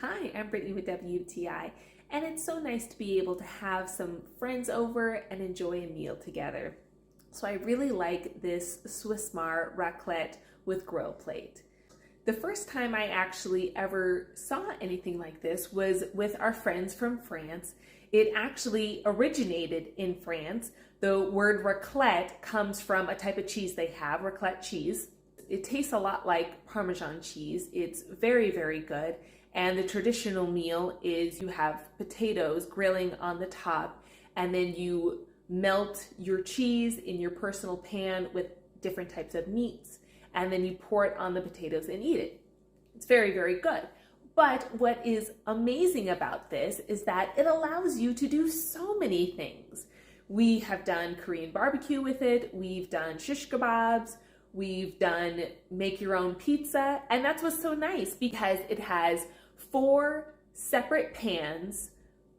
Hi, I'm Brittany with WTI, and it's so nice to be able to have some friends over and enjoy a meal together. So I really like this Swissmar raclette with grill plate. The first time I actually ever saw anything like this was with our friends from France. It actually originated in France. The word raclette comes from a type of cheese they have, raclette cheese. It tastes a lot like Parmesan cheese. It's very, very good. And the traditional meal is you have potatoes grilling on the top, and then you melt your cheese in your personal pan with different types of meats, and then you pour it on the potatoes and eat it. It's very, very good. But what is amazing about this is that it allows you to do so many things. We have done Korean barbecue with it, we've done shish kebabs, we've done make your own pizza, and that's what's so nice because it has 4 separate pans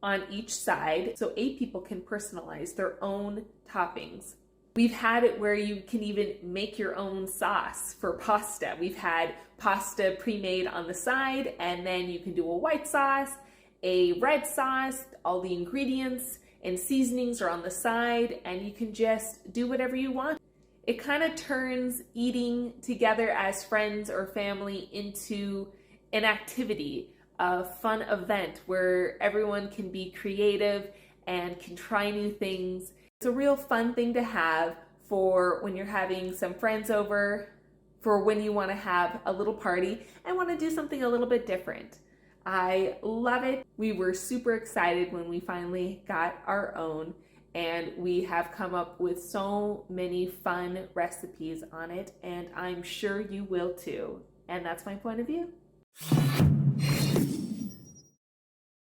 on each side, so 8 people can personalize their own toppings. We've had it where you can even make your own sauce for pasta. We've had pasta pre-made on the side, and then you can do a white sauce, a red sauce, all the ingredients and seasonings are on the side, and you can just do whatever you want. It kind of turns eating together as friends or family into an activity, a fun event where everyone can be creative and can try new things. It's a real fun thing to have for when you're having some friends over, for when you want to have a little party and want to do something a little bit different. I love it. We were super excited when we finally got our own, and we have come up with so many fun recipes on it, and I'm sure you will too. And that's my point of view.